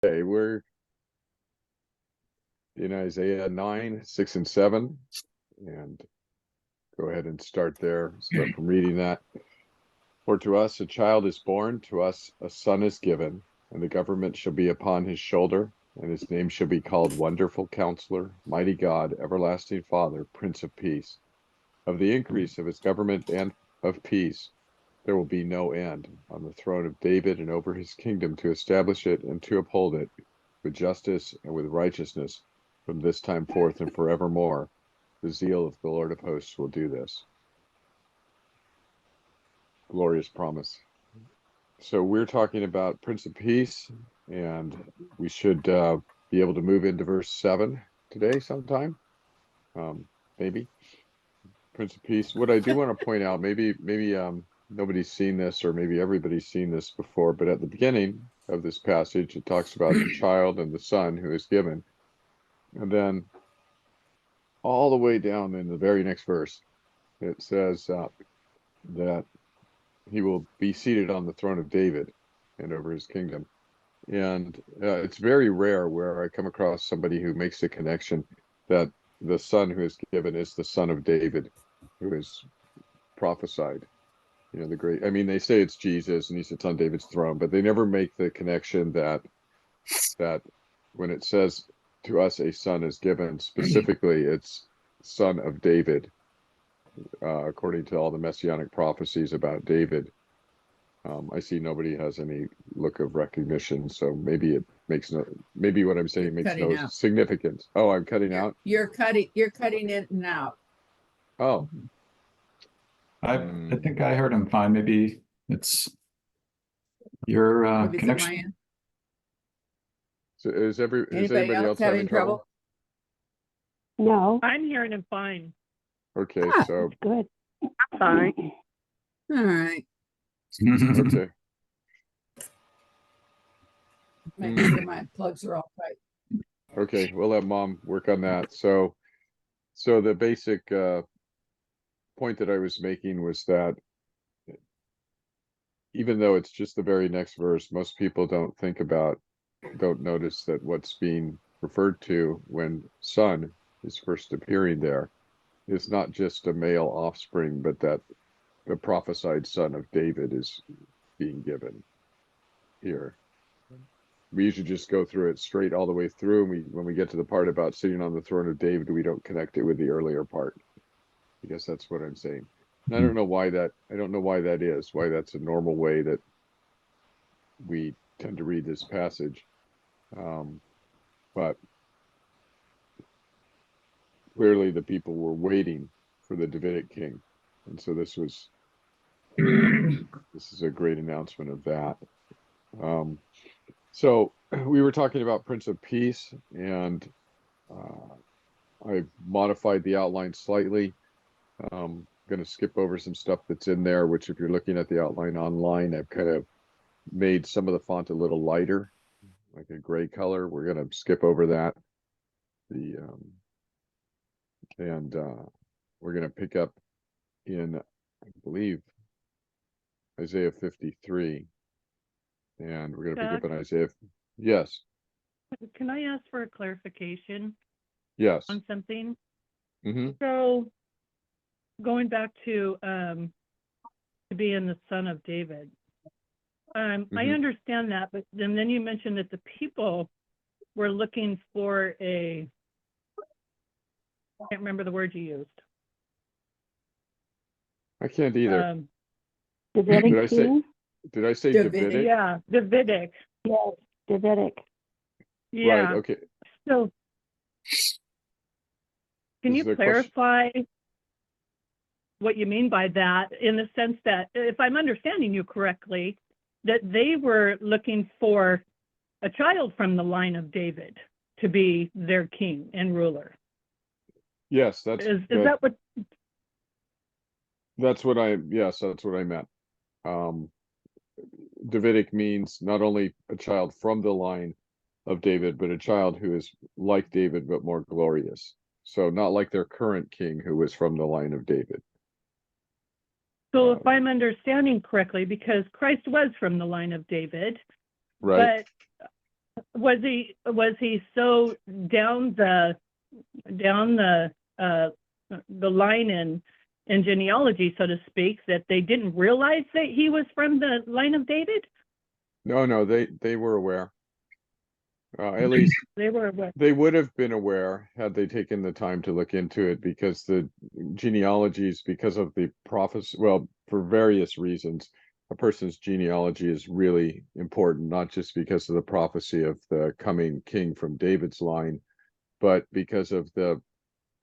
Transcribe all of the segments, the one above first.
Okay, we're in Isaiah 9, 6, and 7, and go ahead and start there. Start from reading that. For to us a child is born, to us a son is given, and the government shall be upon his shoulder, and his name shall be called Wonderful Counselor, Mighty God, Everlasting Father, Prince of Peace. Of the increase of his government and of peace there will be no end, on the throne of David and over his kingdom, to establish it and to uphold it with justice and with righteousness from this time forth and forevermore. The zeal of the Lord of hosts will do this. Glorious promise. So we're talking about Prince of Peace, and we should be able to move into verse 7 today sometime. Maybe. Prince of Peace. What I do want to point out, maybe nobody's seen this, or maybe everybody's seen this before, but at the beginning of this passage, it talks about the child and the son who is given. And then all the way down in the very next verse, it says that he will be seated on the throne of David and over his kingdom. And it's very rare where I come across somebody who makes the connection that the son who is given is the son of David, who is prophesied. You know, the great, I mean, they say it's Jesus and he sits on David's throne, but they never make the connection that when it says to us a son is given, specifically it's son of David, according to all the messianic prophecies about David. I see nobody has any look of recognition, so maybe it makes no, maybe what I'm saying makes no significance. Oh, I'm cutting out? You're cutting it and out. Oh. I think I heard him fine. Maybe it's your connection. So is anybody else having trouble? No. I'm hearing him fine. Okay, so good. Fine. All right. Okay. Make sure my plugs are all right. Okay, we'll let Mom work on that. So the basic point that I was making was that even though it's just the very next verse, most people don't notice that what's being referred to when son is first appearing there is not just a male offspring, but that the prophesied son of David is being given here. We usually just go through it straight all the way through, and when we get to the part about sitting on the throne of David, we don't connect it with the earlier part. I guess that's what I'm saying. And I don't know why that is, why that's a normal way that we tend to read this passage. But clearly the people were waiting for the Davidic king. And so this is a great announcement of that. So we were talking about Prince of Peace, and I've modified the outline slightly. I'm going to skip over some stuff that's in there, which if you're looking at the outline online, I've kind of made some of the font a little lighter, like a gray color. We're going to skip over that. We're going to pick up in, I believe, Isaiah 53. And we're going to pick up in Isaiah. Yes. Can I ask for a clarification? Yes. On something? Mm-hmm. So going back to being the son of David, I understand that, but then you mentioned that the people were looking for I can't remember the word you used. I can't either. Davidic king? Did I say Davidic? Yeah, Davidic. Yes, Davidic. Yeah. Right, okay. So can you clarify what you mean by that, in the sense that, if I'm understanding you correctly, that they were looking for a child from the line of David to be their king and ruler? Yes, that what? That's what I meant. Davidic means not only a child from the line of David, but a child who is like David, but more glorious. So not like their current king who was from the line of David. So if I'm understanding correctly, because Christ was from the line of David, right? Was he so down the line in genealogy, so to speak, that they didn't realize that he was from the line of David? No, they were aware. At least They were aware. they would have been aware had they taken the time to look into it, because the genealogies, because of the prophecy, well, for various reasons, a person's genealogy is really important, not just because of the prophecy of the coming king from David's line, but because of the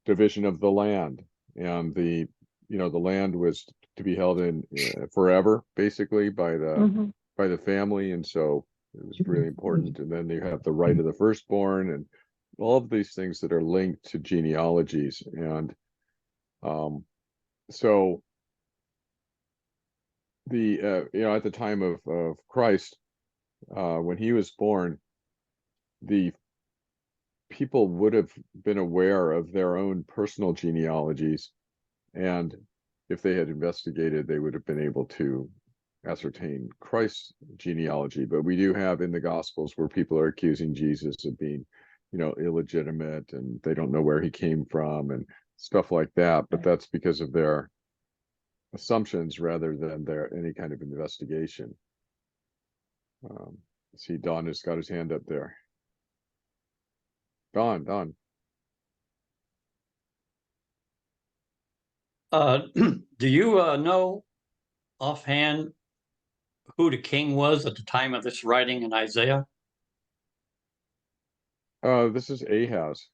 division of the land. And the land was to be held in forever, basically, by the family, and so it was really important. And then you have the right of the firstborn and all of these things that are linked to genealogies. And so the at the time of Christ, when he was born, the people would have been aware of their own personal genealogies, and if they had investigated, they would have been able to ascertain Christ's genealogy. But we do have in the Gospels where people are accusing Jesus of being, illegitimate, and they don't know where he came from and stuff like that. But that's because of their assumptions rather than their any kind of investigation. See, Don has got his hand up there. Don. Do you know offhand who the king was at the time of this writing in Isaiah? This is Ahaz.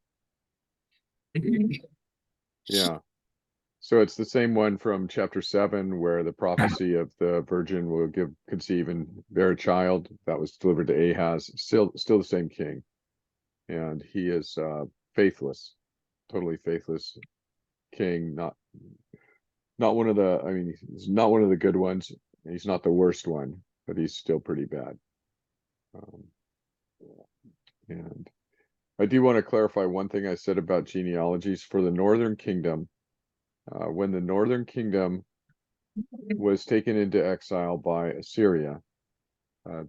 Yeah. So it's the same one from chapter 7, where the prophecy of the virgin will conceive and bear a child. That was delivered to Ahaz. Still the same king, and he is faithless, totally faithless king. Not one of the. I mean, he's not one of the good ones. He's not the worst one, but he's still pretty bad. And I do want to clarify one thing I said about genealogies for the Northern Kingdom. When the Northern Kingdom was taken into exile by Assyria,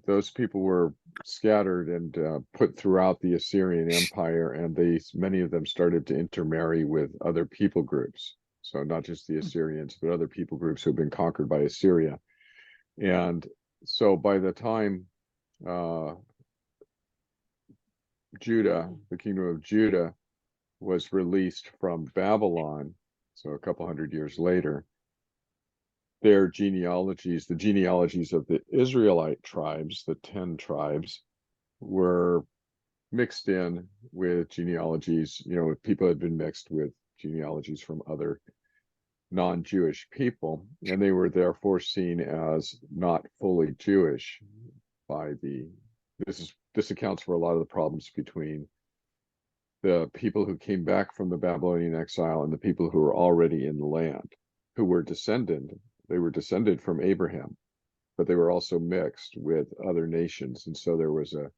those people were scattered and put throughout the Assyrian Empire, and many of them started to intermarry with other people groups. So not just the Assyrians, but other people groups who have been conquered by Assyria. And so by the time Judah, the kingdom of Judah, was released from Babylon, so a couple hundred years later, their genealogies, the genealogies of the Israelite tribes, the 10 tribes, were mixed in with genealogies, people had been mixed with genealogies from other non-Jewish people, and they were therefore seen as not fully Jewish by this accounts for a lot of the problems between the people who came back from the Babylonian exile and the people who were already in the land, who were they were descended from Abraham, but they were also mixed with other nations. And so there was a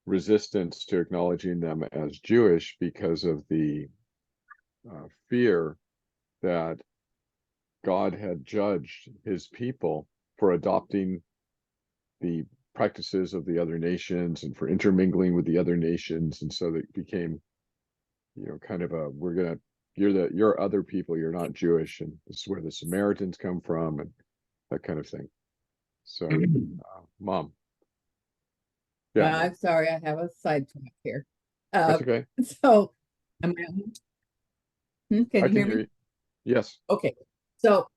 resistance to acknowledging them as Jewish because of the fear that God had judged his people for adopting the practices of the other nations and for intermingling with the other nations. And so it became, kind of you're other people, you're not Jewish, and this is where the Samaritans come from and that kind of thing. So, Mom. Yeah. I'm sorry, I have a sidetrack here. That's okay. So, am I on? Can I you hear me? you. Yes. Okay. So,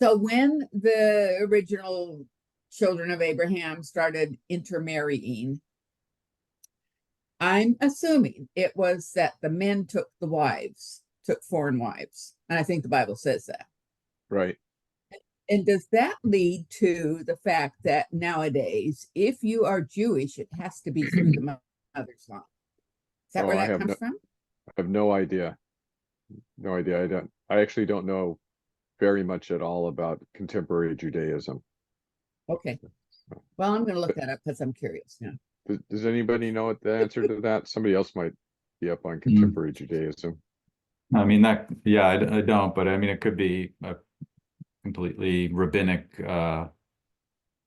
so when the original children of Abraham started intermarrying, I'm assuming it was that the men took foreign wives. And I think the Bible says that. Right. And does that lead to the fact that nowadays, if you are Jewish, it has to be through the mother's line? Is that where that comes from? I have no idea. No idea. I actually don't know very much at all about contemporary Judaism. Okay. Well, I'm going to look that up because I'm curious now. Does anybody know what the answer to that? Somebody else might be up on contemporary Judaism. I mean, I don't, but I mean, it could be a completely rabbinic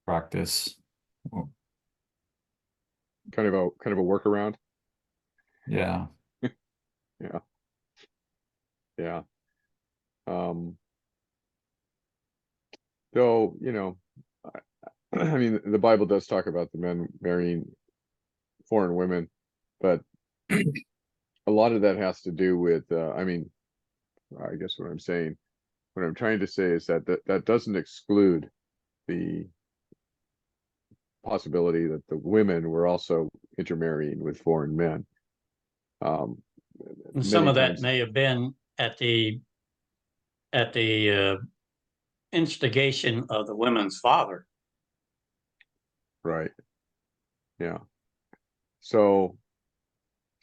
practice. Kind of a workaround. Yeah. Yeah. Yeah. Um, though, I mean, the Bible does talk about the men marrying foreign women, but a lot of that has to do with, I mean, I guess what I'm trying to say is that doesn't exclude the possibility that the women were also intermarrying with foreign men. And some Many of that times, may have been at the instigation of the women's father. right? Yeah. So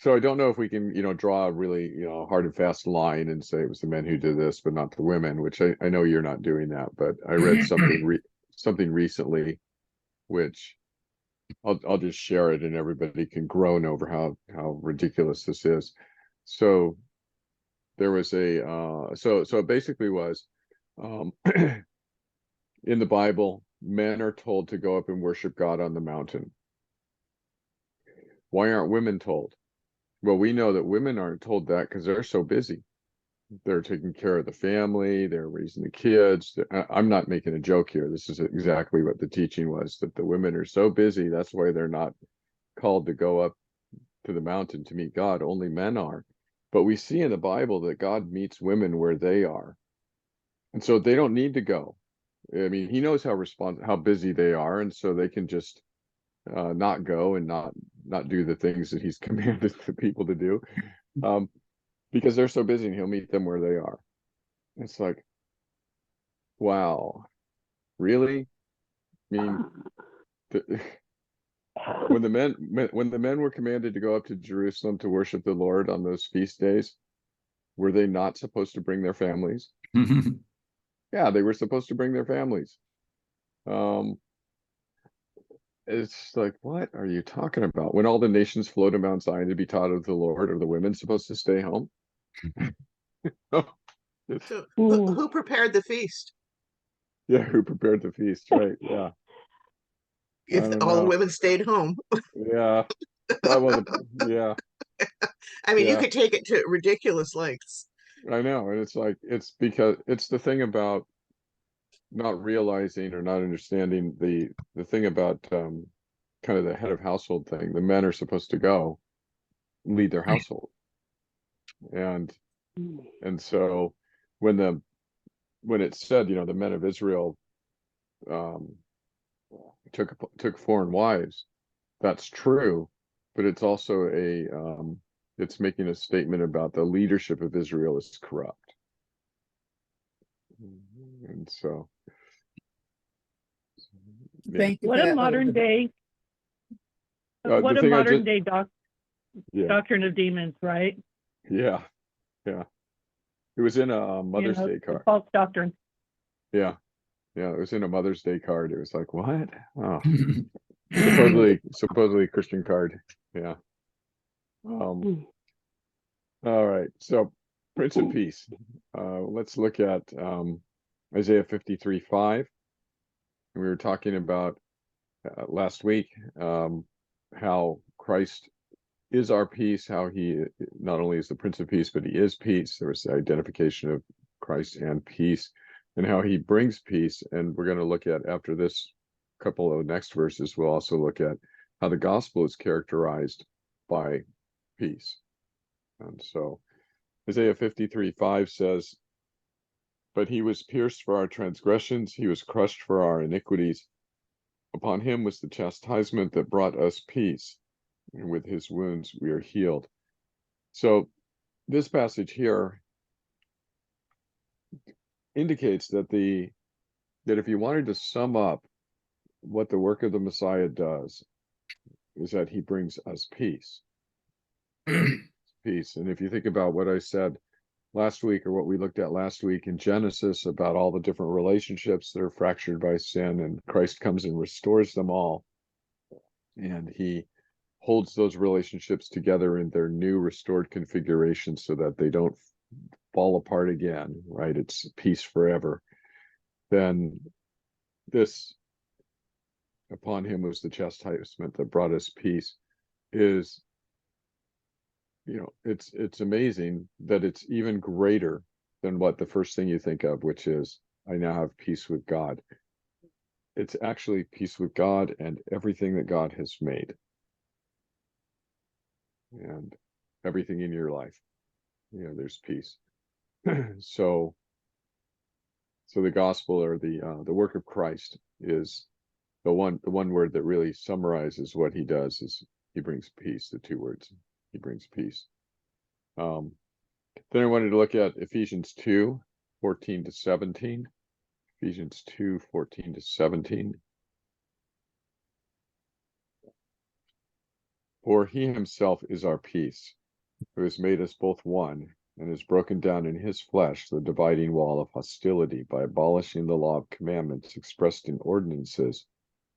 I don't know if we can, draw a really, hard and fast line and say it was the men who did this, but not the women, which I know you're not doing that, but I read something recently, which I'll just share it and everybody can groan over how ridiculous this is. So there was so it basically was, in the Bible, men are told to go up and worship God on the mountain. Why aren't women told? Well, we know that women aren't told that because they're so busy. They're taking care of the family, they're raising the kids. I'm not making a joke here. This is exactly what the teaching was, that the women are so busy, that's why they're not called to go up to the mountain to meet God. Only men are. But we see in the Bible that God meets women where they are. And so they don't need to go. I mean, he knows how busy they are, and so they can just not go and not do the things that he's commanded the people to do, because they're so busy, and he'll meet them where they are. It's like, wow, really? I mean, when the men were commanded to go up to Jerusalem to worship the Lord on those feast days, were they not supposed to bring their families? Yeah, they were supposed to bring their families. It's like, what are you talking about? When all the nations flow to Mount Zion to be taught of the Lord, are the women supposed to stay home? So Mm. who prepared the feast? Yeah, who prepared the feast, right? Yeah, I If don't all the know. women stayed home. Yeah, well, yeah, I mean, you yeah, could take it to ridiculous lengths. I know. And it's like, it's because it's the thing about not realizing or not understanding the thing about kind of the head of household thing. The men are supposed to go lead their household, and so when it said, the men of Israel um took foreign wives, that's true, but it's also it's making a statement about the leadership of Israel is corrupt. And so yeah, Thank you What for a that little modern bit. day, the what a thing I modern just day yeah doctrine of demons, right? yeah it was in a You Mother's know, Day the card. false doctrine. Yeah, it was in a Mother's Day card. It was like, what? Oh, supposedly Christian card. Yeah. Mm. All right, so Prince of Peace. Let's look at Isaiah 53:5. We were talking about last week how Christ is our peace, how he not only is the Prince of Peace, but he is peace. There was the identification of Christ and peace, and how he brings peace. And we're going to look at, after this couple of next verses, we'll also look at how the gospel is characterized by peace. And so Isaiah 53:5 says, "But he was pierced for our transgressions, he was crushed for our iniquities. Upon him was the chastisement that brought us peace, and with his wounds we are healed." So this passage here indicates that if you wanted to sum up what the work of the Messiah does, is that he brings us peace. Peace. And if you think about what I said last week, or what we looked at last week in Genesis, about all the different relationships that are fractured by sin, and Christ comes and restores them all, and he holds those relationships together in their new restored configuration so that they don't fall apart again, right? It's peace forever. Then this upon him was the chastisement that brought us peace, is, it's amazing that it's even greater than what the first thing you think of, which is, I now have peace with God. It's actually peace with God and everything that God has made. And everything in your life, there's peace. So the gospel, or the work of Christ, is the one word that really summarizes what he does is he brings peace. The two words, he brings peace. Then I wanted to look at Ephesians 2:14-17. Ephesians 2:14-17. For he himself is our peace, who has made us both one, and has broken down in his flesh the dividing wall of hostility by abolishing the law of commandments expressed in ordinances,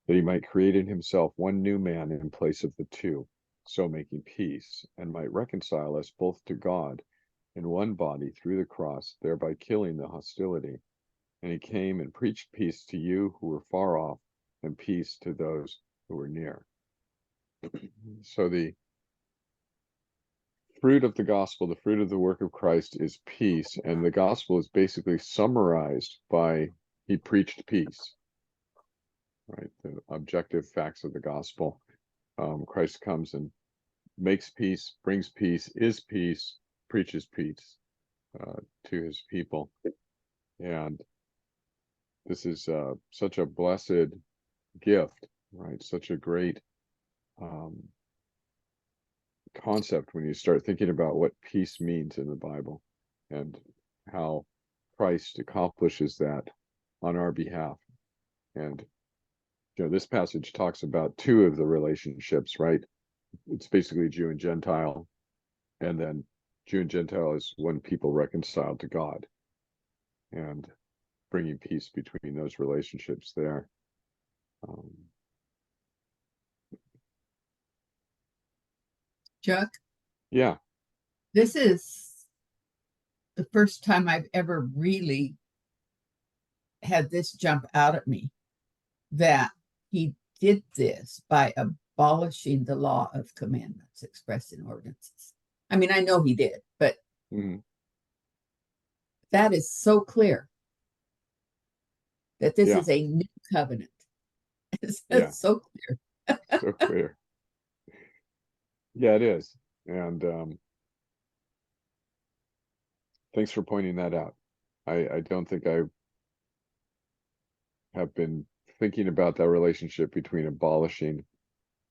that he might create in himself one new man in place of the two, so making peace, and might reconcile us both to God in one body through the cross, thereby killing the hostility. And he came and preached peace to you who were far off, and peace to those who were near. So the fruit of the gospel, the fruit of the work of Christ, is peace, and the gospel is basically summarized by he preached peace, right? The objective facts of the gospel. Christ comes and makes peace, brings peace, is peace, preaches peace to his people. And this is such a blessed gift, right? Such a great concept when you start thinking about what peace means in the Bible and how Christ accomplishes that on our behalf. And this passage talks about two of the relationships, right? It's basically Jew and Gentile, and then Jew and Gentile is one people reconciled to God, and bringing peace between those relationships there. Chuck, Yeah. this is the first time I've ever really had this jump out at me, that he did this by abolishing the law of commandments expressed in ordinances. I mean, I know he did, but that is so clear that this Yeah. is a new covenant. It's Yeah. so clear. So clear. Yeah, it is. And thanks for pointing that out. I don't think I have been thinking about that relationship between abolishing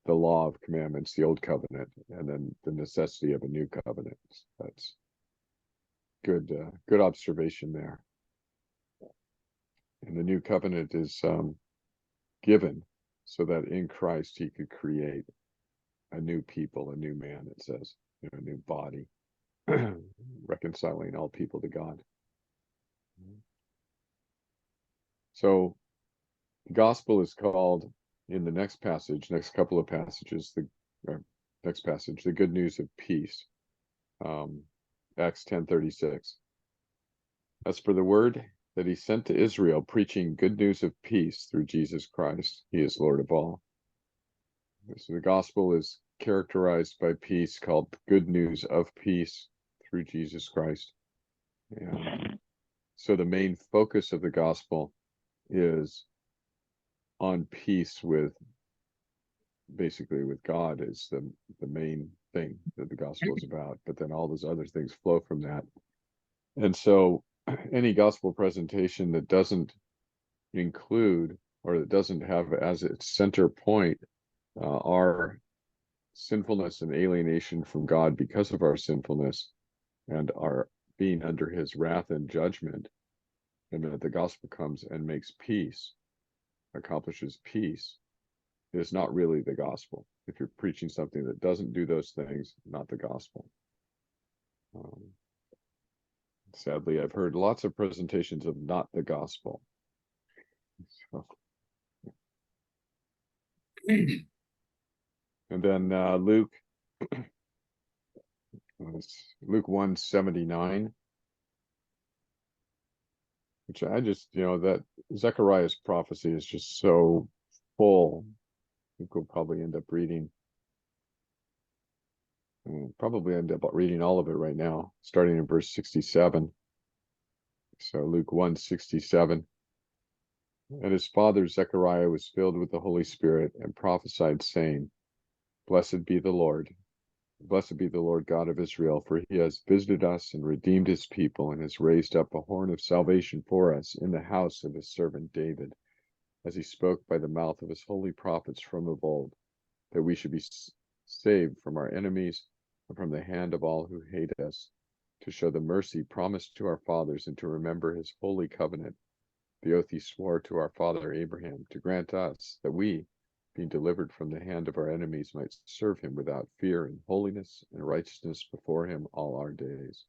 the law of commandments, the old covenant, and then the necessity of a new covenant. That's good observation there. And the new covenant is given so that in Christ he could create a new people, a new man, it says, a new body, reconciling all people to God. So the gospel is called, in the next passage, next couple of passages, next passage, the good news of peace. Acts 10:36. As for the word that he sent to Israel, preaching good news of peace through Jesus Christ, he is Lord of all. So the gospel is characterized by peace, called good news of peace through Jesus Christ. And so the main focus of the gospel is on peace with, basically with God, is the main thing that the gospel is about, but then all those other things flow from that. And so any gospel presentation that doesn't include, or that doesn't have as its center point our sinfulness and alienation from God because of our sinfulness and our being under his wrath and judgment, and that the gospel comes and makes peace, accomplishes peace, is not really the gospel. If you're preaching something that doesn't do those things, not the gospel. Sadly, I've heard lots of presentations of not the gospel. So. And then Luke 1:79, which I just, that Zechariah's prophecy is just so full. I think we'll probably end up reading. Probably end up reading all of it right now, starting in verse 67. So Luke 1:67. And his father Zechariah was filled with the Holy Spirit and prophesied, saying, Blessed be the Lord God of Israel, for he has visited us and redeemed his people, and has raised up a horn of salvation for us in the house of his servant David, as he spoke by the mouth of his holy prophets from of old, that we should be saved from our enemies and from the hand of all who hate us, to show the mercy promised to our fathers, and to remember his holy covenant, the oath he swore to our father Abraham, to grant us that we, being delivered from the hand of our enemies, might serve him without fear, in holiness and righteousness before him all our days.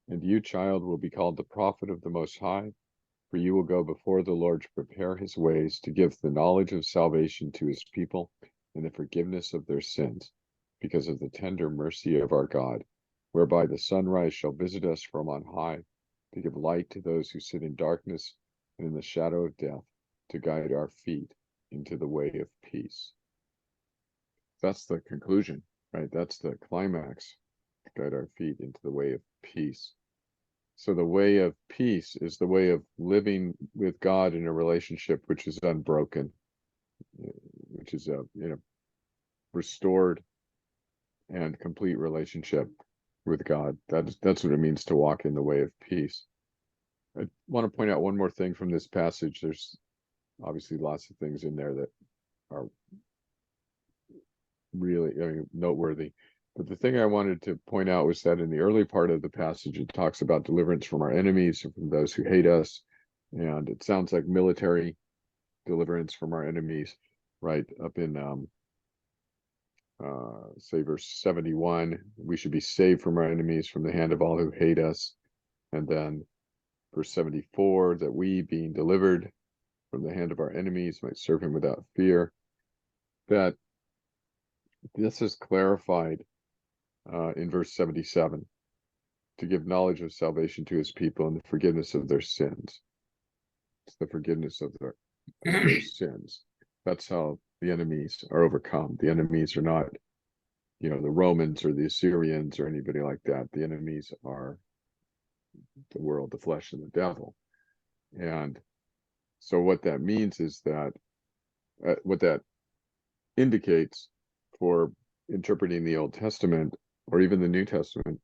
And you, child, will be called the prophet of the Most High, for you will go before the Lord to prepare his ways, to give the knowledge of salvation to his people and the forgiveness of their sins, because of the tender mercy of our God, whereby the sunrise shall visit us from on high, to give light to those who sit in darkness and in the shadow of death, to guide our feet into the way of peace. That's the conclusion, right? That's the climax, to guide our feet into the way of peace. So the way of peace is the way of living with God in a relationship which is unbroken, which is a restored and complete relationship with God. That's what it means to walk in the way of peace. I want to point out one more thing from this passage. There's obviously lots of things in there that are really noteworthy. But the thing I wanted to point out was that in the early part of the passage, it talks about deliverance from our enemies and from those who hate us. And it sounds like military deliverance from our enemies, right? Up in, say, verse 71, we should be saved from our enemies, from the hand of all who hate us. And then verse 74, that we, being delivered from the hand of our enemies, might serve him without fear. That this is clarified in verse 77, to give knowledge of salvation to his people and the forgiveness of their sins. It's the forgiveness of their sins. That's how the enemies are overcome. The enemies are not, the Romans or the Assyrians or anybody like that. The enemies are the world, the flesh, and the devil. And so what that means is that, what that indicates for interpreting the Old Testament or even the New Testament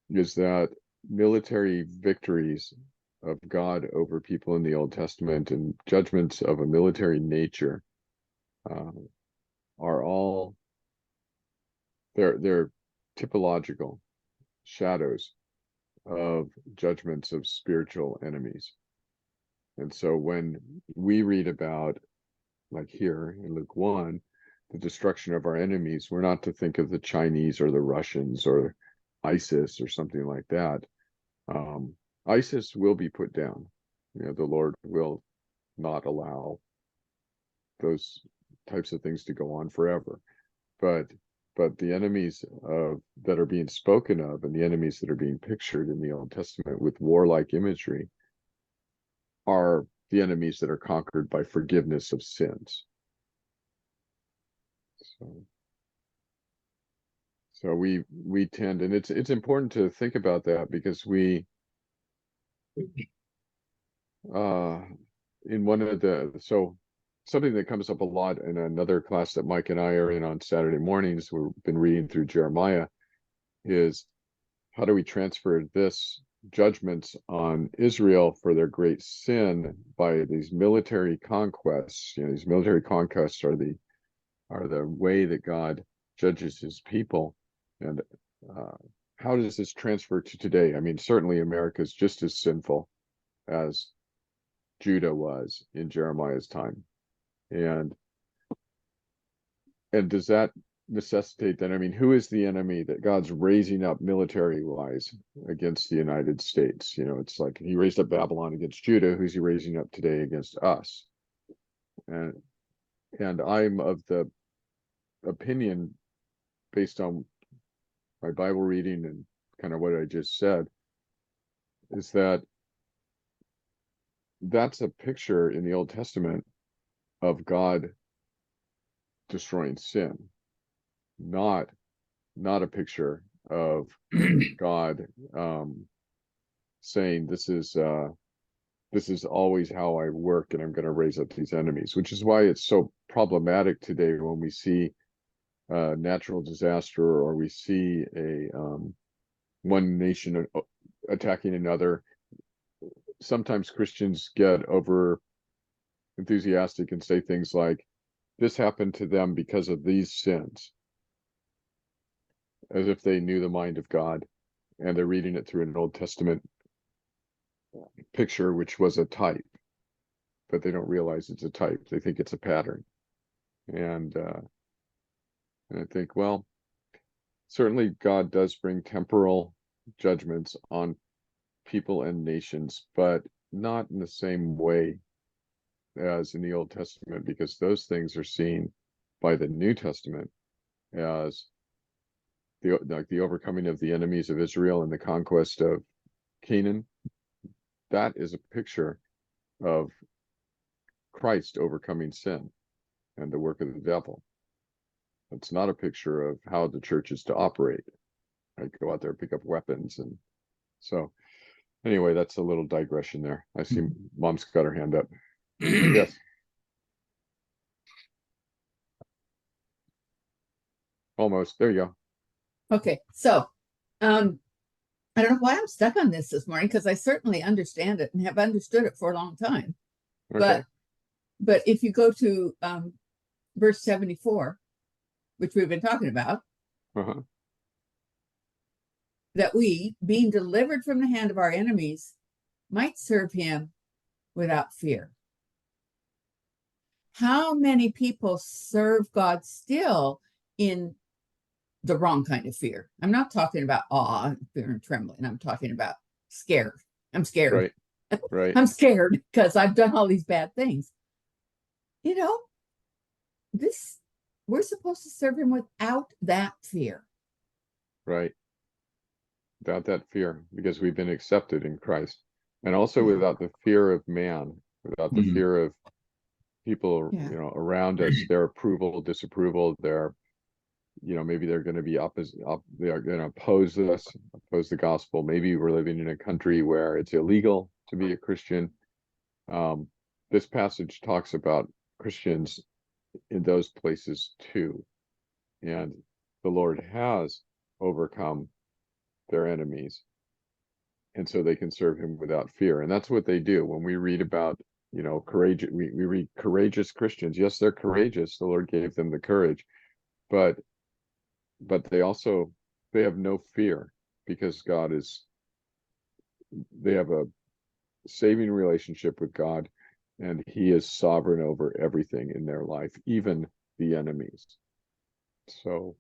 is that military victories of God over people in the Old Testament and judgments of a military nature are all, they're typological shadows of judgments of spiritual enemies. And so when we read about, like here in Luke 1, the destruction of our enemies, we're not to think of the Chinese or the Russians or ISIS or something like that. ISIS will be put down. The Lord will not allow those types of things to go on forever. But the enemies that are being spoken of, and the enemies that are being pictured in the Old Testament with warlike imagery, are the enemies that are conquered by forgiveness of sins. So we tend, and it's important to think about that, because we in one of something that comes up a lot in another class that Mike and I are in on Saturday mornings, we've been reading through Jeremiah, is how do we transfer this judgments on Israel for their great sin by these military conquests? These military conquests are the way that God judges his people. And how does this transfer to today? I mean, certainly America is just as sinful as Judah was in Jeremiah's time. And does that necessitate that? I mean, who is the enemy that God's raising up military-wise against the United States? It's like he raised up Babylon against Judah. Who's he raising up today against us? And I'm of the opinion, based on my Bible reading and kind of what I just said, is that that's a picture in the Old Testament of God destroying sin, not a picture of God saying this is always how I work and I'm going to raise up these enemies, which is why it's so problematic today when we see natural disaster, or we see a one nation attacking another. Sometimes Christians get over enthusiastic and say things like, this happened to them because of these sins, as if they knew the mind of God, and they're reading it through an Old Testament picture, which was a type, but they don't realize it's a type. They think it's a pattern. And I think, well, certainly God does bring temporal judgments on people and nations, but not in the same way as in the Old Testament, because those things are seen by the New Testament as the overcoming of the enemies of Israel and the conquest of Canaan. That is a picture of Christ overcoming sin and the work of the devil. It's not a picture of how the church is to operate. I go out there, pick up weapons, and so anyway, that's a little digression there. I see Mom's got her hand up. Yes. Almost. There you go. Okay, so I don't know why I'm stuck on this morning, because I certainly understand it and have understood it for a long time. Okay. But if you go to verse 74, which we've been talking about, Uh-huh. that we, being delivered from the hand of our enemies, might serve him without fear. How many people serve God still in the wrong kind of fear? I'm not talking about awe, fear, and trembling. I'm talking about scared. I'm scared. Right. Right. I'm scared because I've done all these bad things. You know, we're supposed to serve him without that fear. Right. Without that fear, because we've been accepted in Christ. And also Yeah. without the fear of man, without the Mhm. fear of people, Yeah. around us, their approval, disapproval, maybe they're going to be they are going to oppose us, oppose the gospel. Maybe we're living in a country where it's illegal to be a Christian. This passage talks about Christians in those places too. And the Lord has overcome their enemies. And so they can serve him without fear. And that's what they do. When we read about, courage, we read courageous Christians. Yes, they're courageous. The Lord gave them the courage, but they have no fear, because they have a saving relationship with God, and he is sovereign over everything in their life, even the enemies. So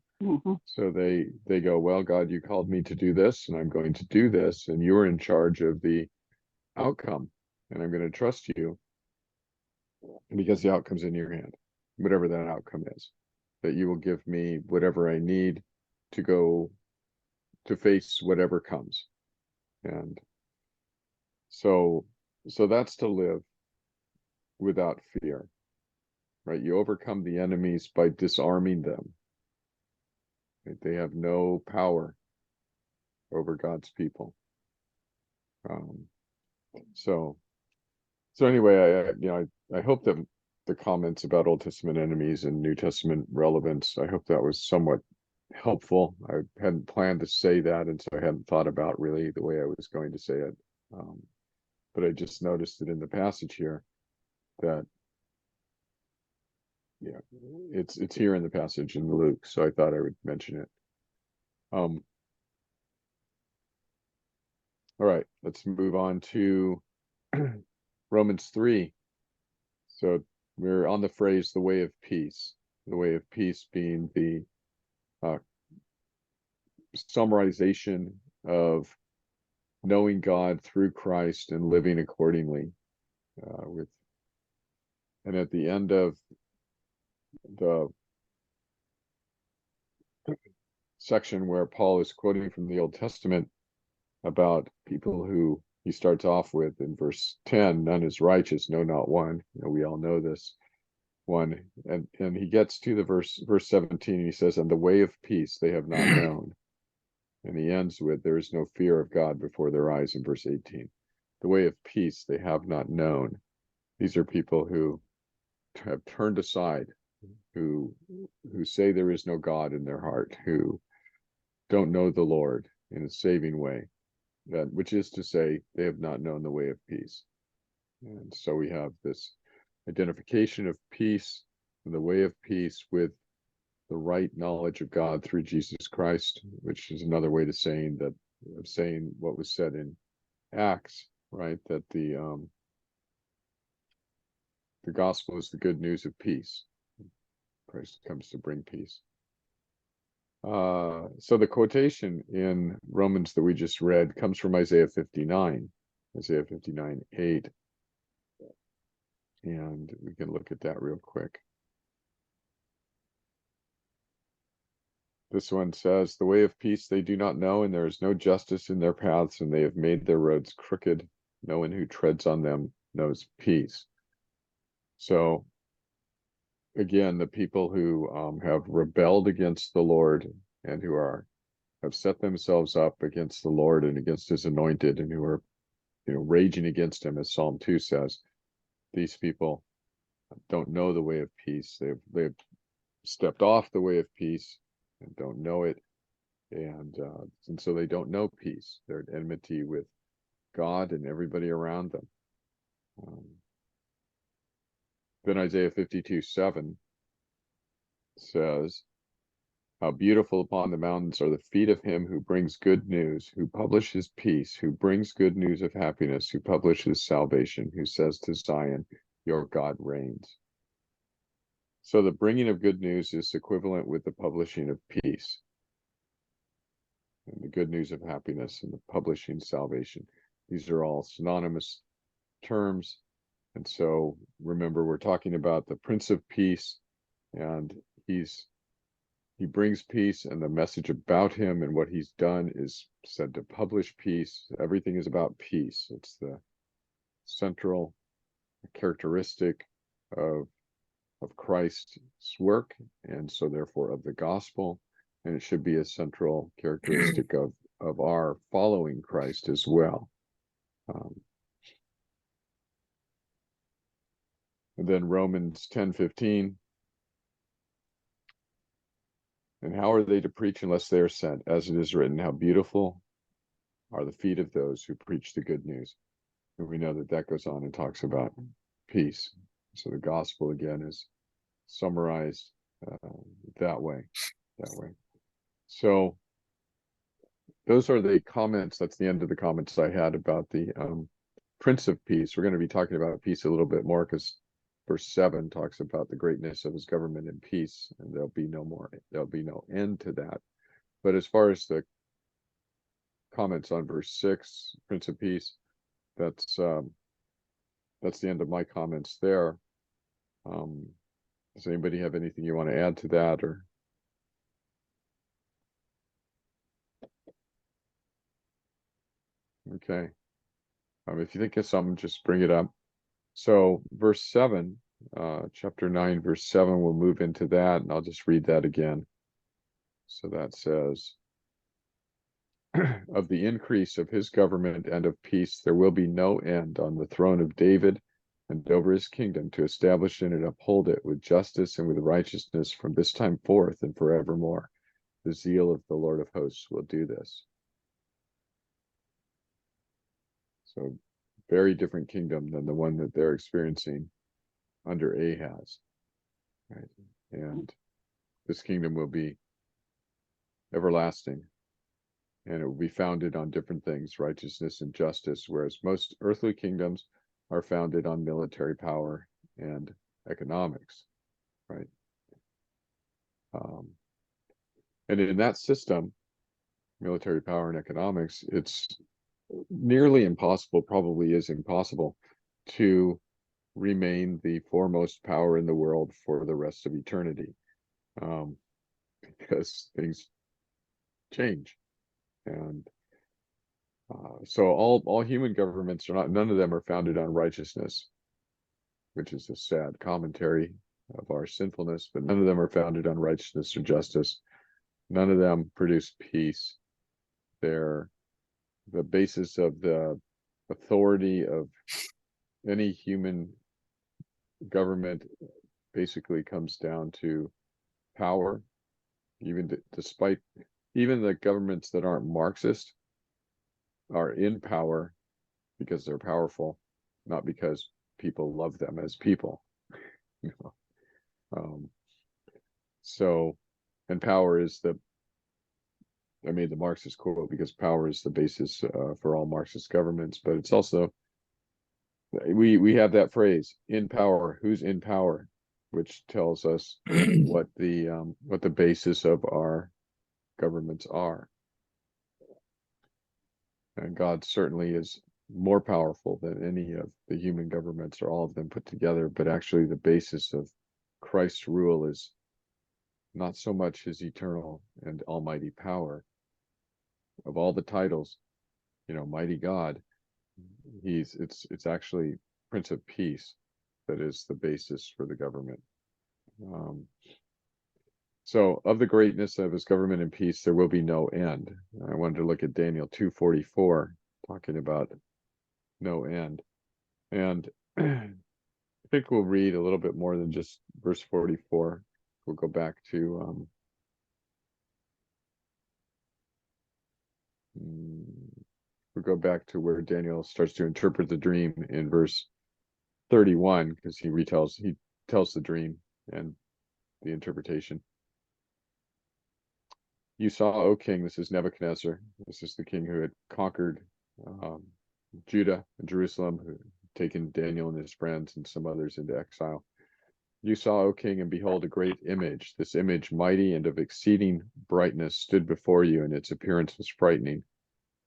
they go, well, God, you called me to do this, and I'm going to do this, and you're in charge of the outcome, and I'm going to trust you, because the outcome's in your hand, whatever that outcome is, that you will give me whatever I need to go to face whatever comes. And so that's to live without fear, right? You overcome the enemies by disarming them. Right? They have no power over God's people. So anyway, I hope that the comments about Old Testament enemies and New Testament relevance, I hope that was somewhat helpful. I hadn't planned to say that, and so I hadn't thought about really the way I was going to say it. But I just noticed it in the passage here that, it's here in the passage in Luke, so I thought I would mention it. All right, let's move on to Romans 3. So we're on the phrase, the way of peace being the summarization of knowing God through Christ and living accordingly. And at the end of the section where Paul is quoting from the Old Testament about people who he starts off with in verse 10, none is righteous, no, not one. We all know this. one, and he gets to the verse 17, and he says, and the way of peace they have not known. And he ends with, there is no fear of God before their eyes in verse 18. The way of peace they have not known. These are people who have turned aside, who say there is no God in their heart, who don't know the Lord in a saving way, that which is to say, they have not known the way of peace. And so we have this identification of peace and the way of peace with the right knowledge of God through Jesus Christ, which is another way of saying what was said in Acts, right? That the gospel is the good news of peace. Christ comes to bring peace. So the quotation in Romans that we just read comes from Isaiah 59, Isaiah 59:8. And we can look at that real quick. This one says, the way of peace they do not know, and there is no justice in their paths, and they have made their roads crooked. No one who treads on them knows peace. So again, the people who have rebelled against the Lord and who have set themselves up against the Lord and against his anointed, and who are, raging against him, as Psalm 2 says, these people don't know the way of peace. They've stepped off the way of peace and don't know it, and so they don't know peace. They're at enmity with God and everybody around them. Then Isaiah 52:7 says, how beautiful upon the mountains are the feet of him who brings good news, who publishes peace, who brings good news of happiness, who publishes salvation, who says to Zion, your God reigns. So the bringing of good news is equivalent with the publishing of peace, and the good news of happiness and the publishing salvation. These are all synonymous terms. And so remember, we're talking about the Prince of Peace, and he brings peace, and the message about him and what he's done is said to publish peace. Everything is about peace. It's the central characteristic of Christ's work, and so therefore of the gospel, and it should be a central characteristic of our following Christ as well. And then Romans 10:15. And how are they to preach unless they are sent? As it is written, how beautiful are the feet of those who preach the good news. And we know that goes on and talks about peace. So the gospel again is summarized that way. So those are the comments. That's the end of the comments I had about the Prince of Peace. We're going to be talking about peace a little bit more, because verse 7 talks about the greatness of his government and peace, and there'll be no end to that. But as far as the comments on verse 6, Prince of Peace, that's the end of my comments there. Does anybody have anything you want to add to that, or? Okay. If you think of something, just bring it up. So verse 7, chapter 9, verse 7, we'll move into that, and I'll just read that again. So that says, of the increase of his government and of peace, there will be no end on the throne of David and over his kingdom, to establish it and uphold it with justice and with righteousness from this time forth and forevermore. The zeal of the Lord of hosts will do this. So very different kingdom than the one that they're experiencing under Ahaz, right? And this kingdom will be everlasting, and it will be founded on different things, righteousness and justice, whereas most earthly kingdoms are founded on military power and economics, right? And in that system, military power and economics, it's nearly impossible, probably is impossible, to remain the foremost power in the world for the rest of eternity, because things change. And so all human governments none of them are founded on righteousness, which is a sad commentary of our sinfulness, but none of them are founded on righteousness or justice. None of them produce peace. They're the basis of the authority of any human government basically comes down to power, even despite even the governments that aren't Marxist are in power because they're powerful, not because people love them as people. You know? So, and power is I made the Marxist quote because power is the basis for all Marxist governments, but it's also, we have that phrase, in power, who's in power, which tells us what the basis of our governments are. And God certainly is more powerful than any of the human governments or all of them put together, but actually the basis of Christ's rule is not so much his eternal and almighty power. Of all the titles, mighty God, it's actually Prince of Peace that is the basis for the government. So of the greatness of his government and peace, there will be no end. I wanted to look at Daniel 2:44, talking about no end. And I think we'll read a little bit more than just verse 44. We'll go back to where Daniel starts to interpret the dream in verse 31, because he tells the dream and the interpretation. You saw, O king, this is Nebuchadnezzar. This is the king who had conquered Judah and Jerusalem, who had taken Daniel and his friends and some others into exile. You saw, O king, and behold, a great image. This image, mighty and of exceeding brightness, stood before you, and its appearance was frightening.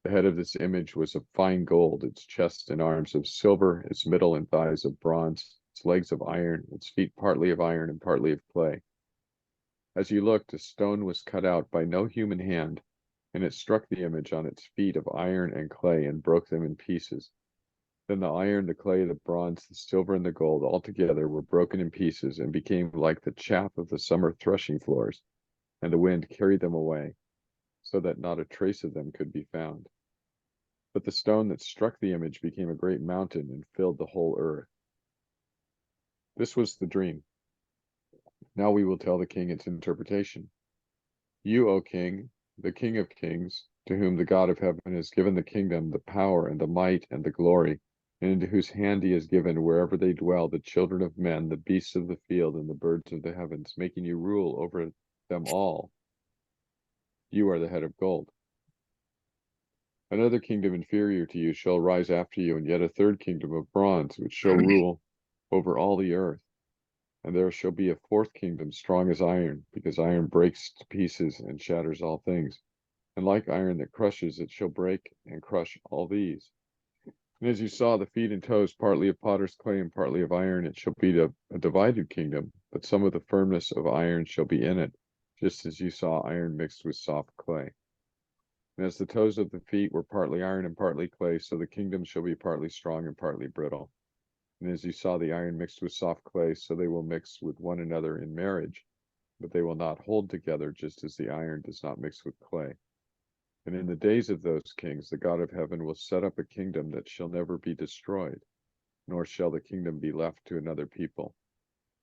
The head of this image was of fine gold, its chest and arms of silver, its middle and thighs of bronze, its legs of iron, its feet partly of iron and partly of clay. As you looked, a stone was cut out by no human hand, and it struck the image on its feet of iron and clay and broke them in pieces. Then the iron, the clay, the bronze, the silver, and the gold all together were broken in pieces and became like the chaff of the summer threshing floors, and the wind carried them away, so that not a trace of them could be found. But the stone that struck the image became a great mountain and filled the whole earth. This was the dream. Now we will tell the king its interpretation. You, O king, the King of kings, to whom the God of heaven has given the kingdom, the power, and the might, and the glory, and into whose hand he has given, wherever they dwell, the children of men, the beasts of the field, and the birds of the heavens, making you rule over them all. You are the head of gold. Another kingdom inferior to you shall rise after you, and yet a third kingdom of bronze, which shall rule over all the earth. And there shall be a fourth kingdom, strong as iron, because iron breaks to pieces and shatters all things. And like iron that crushes, it shall break and crush all these. And as you saw the feet and toes, partly of potter's clay and partly of iron, it shall be a divided kingdom, but some of the firmness of iron shall be in it, just as you saw iron mixed with soft clay. And as the toes of the feet were partly iron and partly clay, so the kingdom shall be partly strong and partly brittle. And as you saw the iron mixed with soft clay, so they will mix with one another in marriage, but they will not hold together, just as the iron does not mix with clay. And in the days of those kings, the God of heaven will set up a kingdom that shall never be destroyed, nor shall the kingdom be left to another people.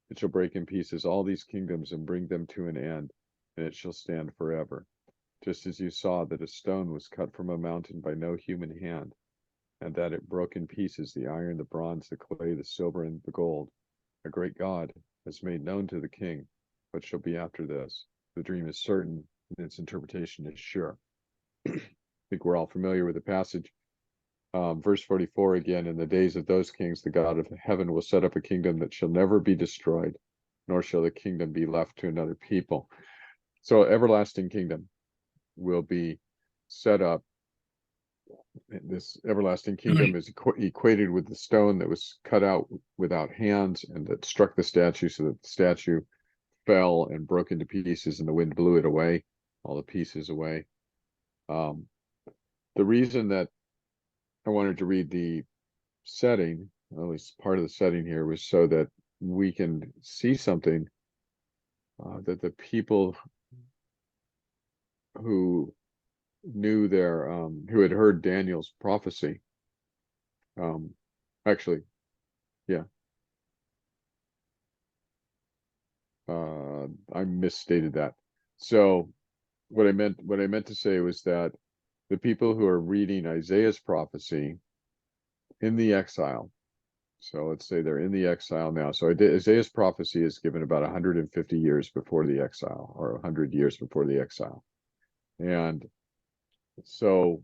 It shall break in pieces all these kingdoms and bring them to an end, and it shall stand forever. Just as you saw that a stone was cut from a mountain by no human hand, and that it broke in pieces the iron, the bronze, the clay, the silver, and the gold. A great God has made known to the king what shall be after this. The dream is certain, and its interpretation is sure. I think we're all familiar with the passage. Verse 44 again, in the days of those kings, the God of heaven will set up a kingdom that shall never be destroyed, nor shall the kingdom be left to another people. So everlasting kingdom will be set up. This everlasting kingdom is equated with the stone that was cut out without hands and that struck the statue, so that the statue fell and broke into pieces, and the wind blew it away, all the pieces away. The reason that I wanted to read the setting, at least part of the setting here, was so that we can see something that the people who knew their who had heard Daniel's prophecy, actually, yeah, I misstated that. So what I meant to say was that the people who are reading Isaiah's prophecy in the exile, so let's say they're in the exile now. So Isaiah's prophecy is given about 150 years before the exile, or 100 years before the exile. And so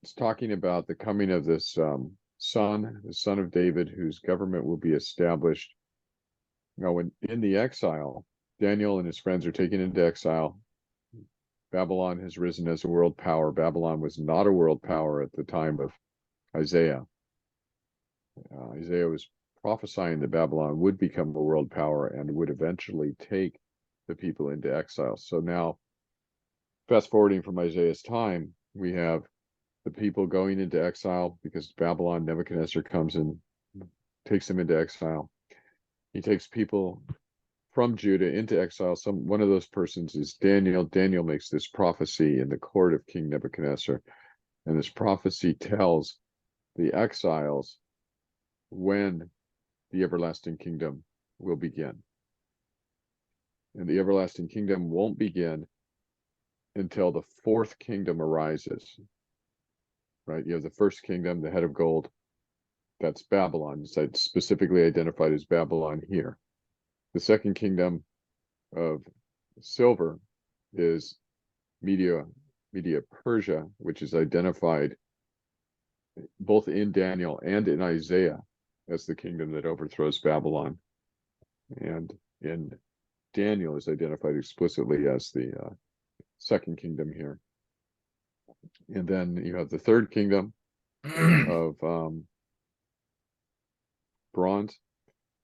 it's talking about the coming of this the son of David, whose government will be established. Now, when in the exile, Daniel and his friends are taken into exile. Babylon has risen as a world power. Babylon was not a world power at the time of Isaiah. Isaiah was prophesying that Babylon would become a world power and would eventually take the people into exile. So now, fast forwarding from Isaiah's time, we have the people going into exile because Babylon, Nebuchadnezzar comes and takes them into exile. He takes people from Judah into exile. One of those persons is Daniel. Daniel makes this prophecy in the court of King Nebuchadnezzar, and this prophecy tells the exiles when the everlasting kingdom will begin. And the everlasting kingdom won't begin until the fourth kingdom arises. Right? You have the first kingdom, the head of gold. That's Babylon. It's specifically identified as Babylon here. The second kingdom of silver is Media Persia, which is identified both in Daniel and in Isaiah as the kingdom that overthrows Babylon. And in Daniel is identified explicitly as the second kingdom here. And then you have the third kingdom of bronze,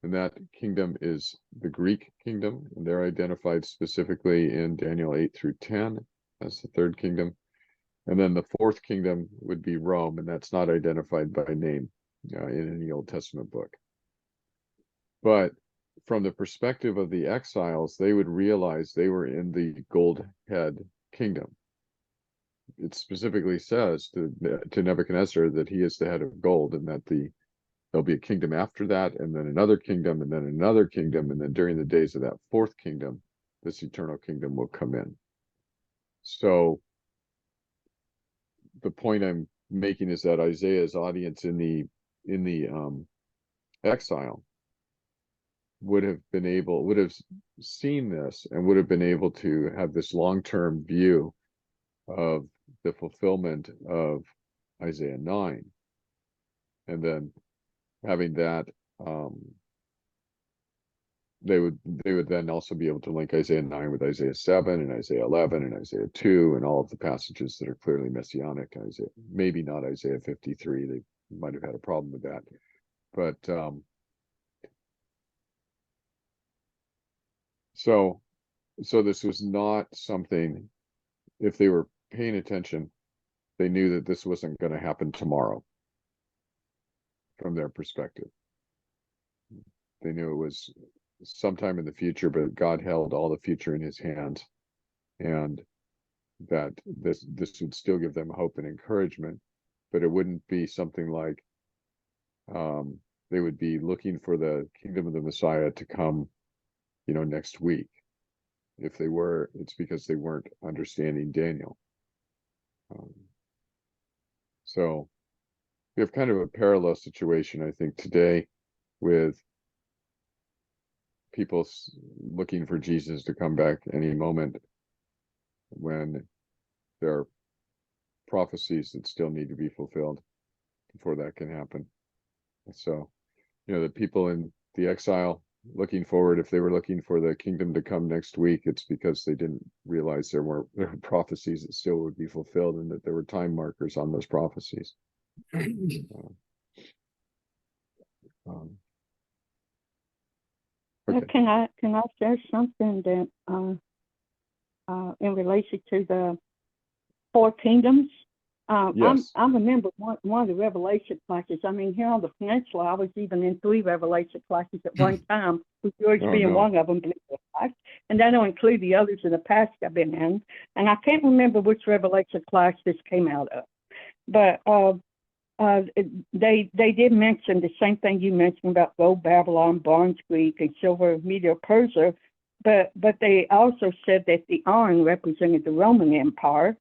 and that kingdom is the Greek kingdom, and they're identified specifically in Daniel 8 through 10 as the third kingdom. And then the fourth kingdom would be Rome, and that's not identified by name in any Old Testament book. But from the perspective of the exiles, they would realize they were in the gold head kingdom. It specifically says to Nebuchadnezzar that he is the head of gold, and that there'll be a kingdom after that, and then another kingdom, and then another kingdom, and then during the days of that fourth kingdom, this eternal kingdom will come in. So the point I'm making is that Isaiah's audience in the exile would have seen this and would have been able to have this long-term view of the fulfillment of Isaiah 9, and then having that they would then also be able to link Isaiah 9 with Isaiah 7 and Isaiah 11 and Isaiah 2 and all of the passages that are clearly messianic. Maybe not Isaiah 53. They might have had a problem with that, but so this was not something, if they were paying attention, they knew that this wasn't going to happen tomorrow from their perspective. They knew it was sometime in the future, but God held all the future in his hands, and that this would still give them hope and encouragement, but it wouldn't be something like they would be looking for the kingdom of the Messiah to come, next week. If they were, it's because they weren't understanding Daniel. So we have kind of a parallel situation, I think, today with people looking for Jesus to come back any moment, when there are prophecies that still need to be fulfilled before that can happen. So, the people in the exile looking forward, if they were looking for the kingdom to come next week, it's because they didn't realize there were prophecies that still would be fulfilled, and that there were time markers on those prophecies. Okay. Can I share something that in relation to the four kingdoms? Yes. I remember one of the Revelation classes. I mean, here on the peninsula, I was even in 3 Revelation classes at one time, with George Oh, being no. one of them, believe it or not. And that don't include the others in the past I've been in. And I can't remember which Revelation class this came out of. But they did mention the same thing you mentioned about gold Babylon, bronze Greek, and silver Medo-Persia. But they also said that the iron represented the Roman Empire,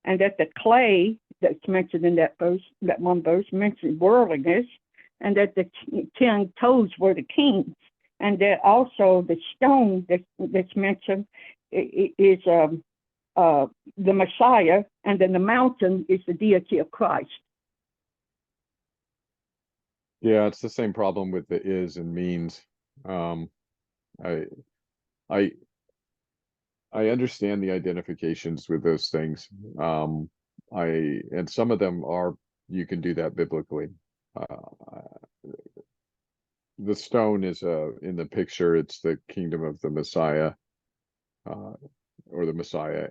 and that the clay that's mentioned in that verse, that one verse, mentioned worldliness, and that the 10 toes were the kings, and that also the stone that's mentioned is the Messiah, and then the mountain is the deity of Christ. Yeah, it's the same problem with the is and means. I understand the identifications with those things. And some of them are, you can do that biblically. The stone is in the picture, it's the kingdom of the Messiah, or the Messiah.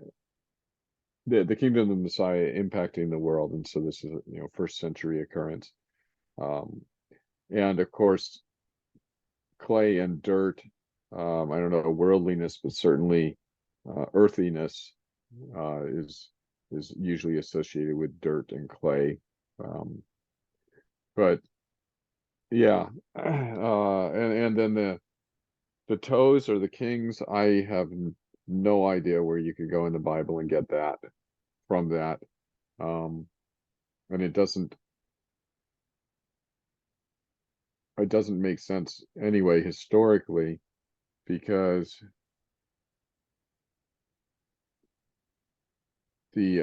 The kingdom of the Messiah impacting the world, and so this is a first century occurrence. And of course, clay and dirt, I don't know, worldliness, but certainly earthiness is usually associated with dirt and clay. But yeah, and then the toes or the kings, I have no idea where you could go in the Bible and get that from that. And it doesn't make sense anyway historically, because the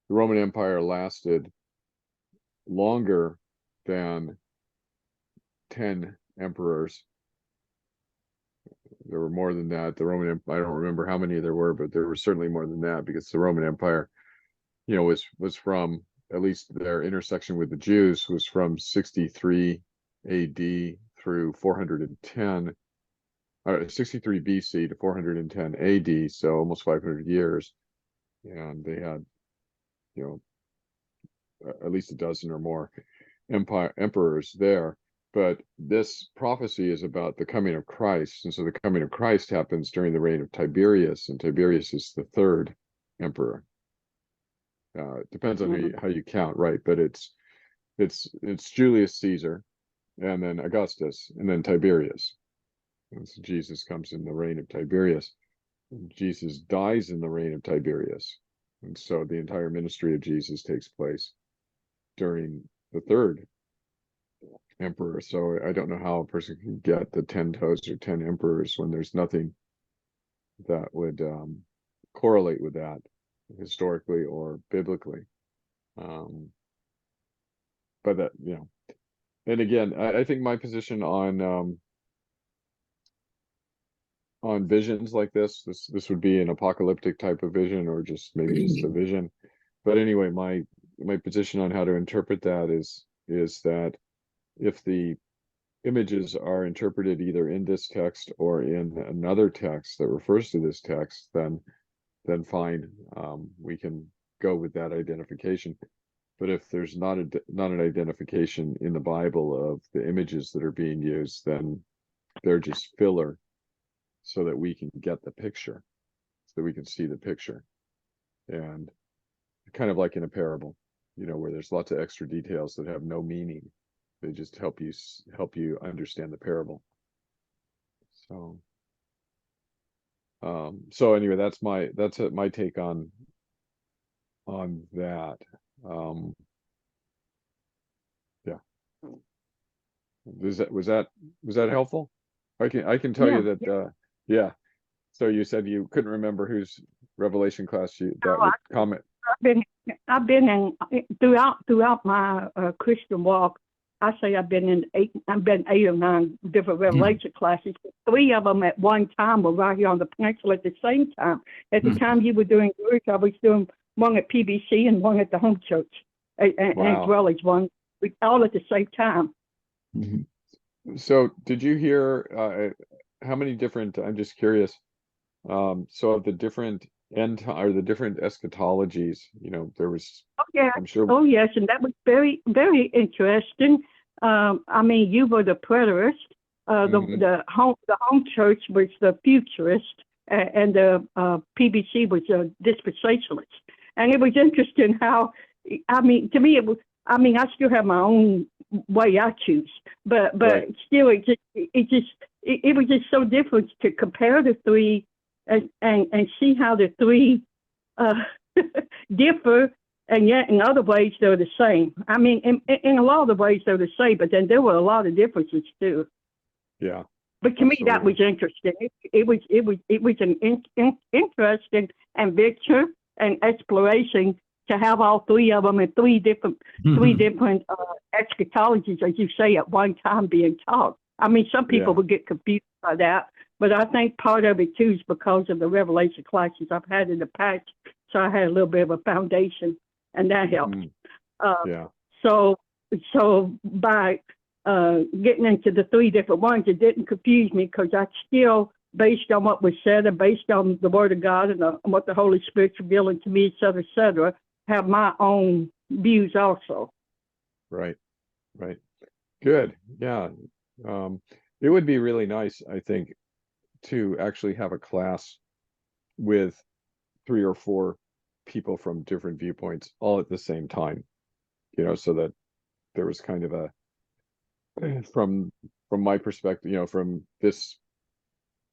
Roman Empire lasted longer than 10 emperors. There were more than that. The Roman Empire, I don't remember how many there were, but there were certainly more than that, because the Roman Empire, was from, at least their intersection with the Jews was from 63 AD through 410, 63 BC to 410 AD, so almost 500 years. And they had, at least a dozen or more emperors there. But this prophecy is about the coming of Christ, and so the coming of Christ happens during the reign of Tiberius, and Tiberius is the 3rd emperor. It depends on how you count, right? But it's Julius Caesar, and then Augustus, and then Tiberius. And so Jesus comes in the reign of Tiberius. And Jesus dies in the reign of Tiberius, and so the entire ministry of Jesus takes place during the 3rd emperor. So I don't know how a person can get the 10 toes or 10 emperors when there's nothing that would correlate with that historically or biblically. But that, and again, I think my position on visions like this would be an apocalyptic type of vision, or just maybe just a vision. But anyway, my position on how to interpret that is that if the images are interpreted either in this text or in another text that refers to this text, then fine, we can go with that identification. But if there's not an identification in the Bible of the images that are being used, then they're just filler, so that we can get the picture, so that we can see the picture. And kind of like in a parable, where there's lots of extra details that have no meaning. They just help you understand the parable. So anyway, that's my take on that. Yeah. Was that helpful? I can tell you that yeah. So you said you couldn't remember whose Revelation class that would comment. I've been in throughout my Christian walk. I say I've been 8 or 9 different Revelation classes. 3 of them at one time were right here on the peninsula at the same time. At the time you were doing yours, I was doing one at PBC and one at the home church, and as well as one, all at the same time. So did you hear how many different, I'm just curious, so of the different are the different eschatologies. There was, Oh, yeah. I'm sure. Oh, yes, and that was very, very interesting. I mean, you were the preterist. Mhm. The home church was the futurist, and the PBC was a dispensationalist. And it was interesting how, I mean, to me, it was. I mean, I still have my own way I choose, but Right. still, it was just so different to compare the three and see how the three uh, differ, and yet in other ways they're the same. I mean, in a lot of the ways they're the same, but then there were a lot of differences too. Yeah. But to me, that Absolutely. was interesting. It was an interesting adventure and exploration to have all three of them in three different eschatologies, as you say, at one time being taught. I mean, some people Yeah. would get confused by that, but I think part of it too is because of the Revelation classes I've had in the past. So I had a little bit of a foundation, and that helped. Mhm. Uh, Yeah. so by getting into the three different ones, it didn't confuse me because I still, based on what was said and based on the Word of God and what the Holy Spirit's revealing to me, et cetera, have my own views also. Right. Right. Good. Yeah. Um, it would be really nice, I think, to actually have a class with 3 or 4 people from different viewpoints all at the same time, so that there was kind of a, from my perspective, from this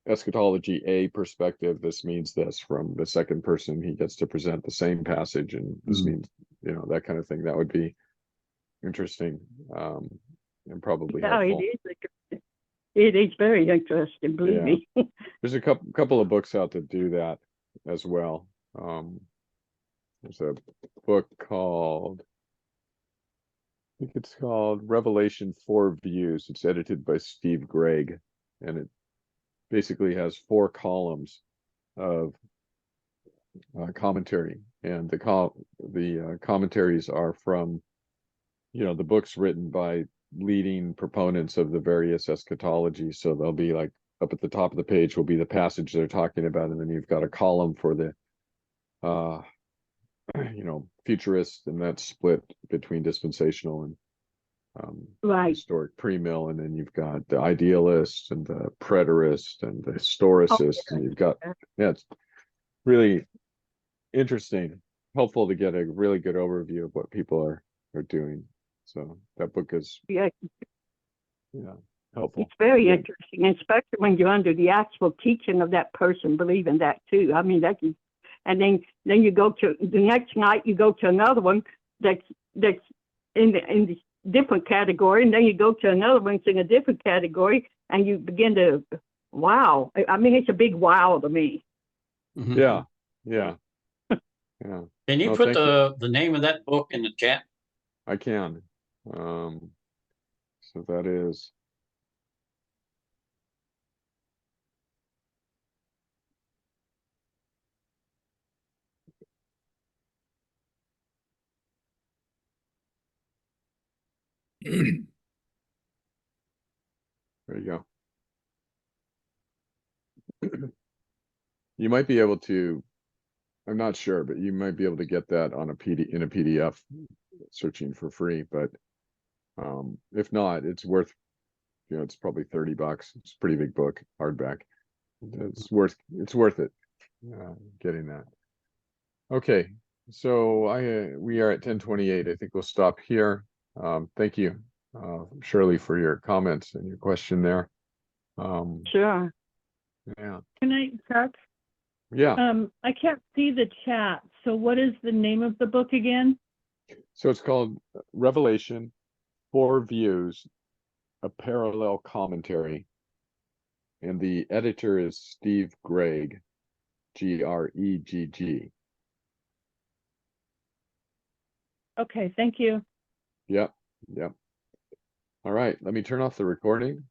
eschatology A perspective, this means this. From the second person, he gets to present the same passage, and this Mhm. means, that kind of thing. That would be interesting, and probably Yeah, it helpful. is interesting. It is very interesting, believe Yeah. me. There's a couple of books out that do that as well. There's a book called, I think it's called Revelation 4 Views. It's edited by Steve Gregg, and it basically has 4 columns of commentary, and the commentaries are from, the books written by leading proponents of the various eschatologies. So they'll be like, up at the top of the page will be the passage they're talking about, and then you've got a column for the uh futurist, and that's split between dispensational and Right. historic premill, and then you've got the idealist and the preterist and the Oh, historicist, and you've got, yeah, it's really interesting, helpful to get a really good overview of what people are doing. So that book is, yeah, yeah, helpful. it's very Yeah. interesting, especially when you're under the actual teaching of that person believing that too. I mean, that is, and then you go to the next night, you go to another one that's in the different category, and then you go to another one that's in a different category, and you begin to, wow. I mean, it's a big wow to me. Mhm. Yeah. Yeah. Yeah. Can you Oh, put thank you. the name of that book in the chat? I can. So that is, there you go. You might be able to, I'm not sure, but you might be able to get that on in a PDF, searching for free. But if not, it's worth, it's probably $30. It's a pretty big book, hardback. It's worth it, getting that. Okay, so we are at 10:28. I think we'll stop here. Thank you, Shirley, for your comments and your question there. Sure. Yeah, Can I, Chuck? yeah. I can't see the chat. So what is the name of the book again? So it's called Revelation 4 Views, a Parallel Commentary, and the editor is Steve Gregg, Gregg. Okay, thank you. Yep, yep. All right, let me turn off the recording.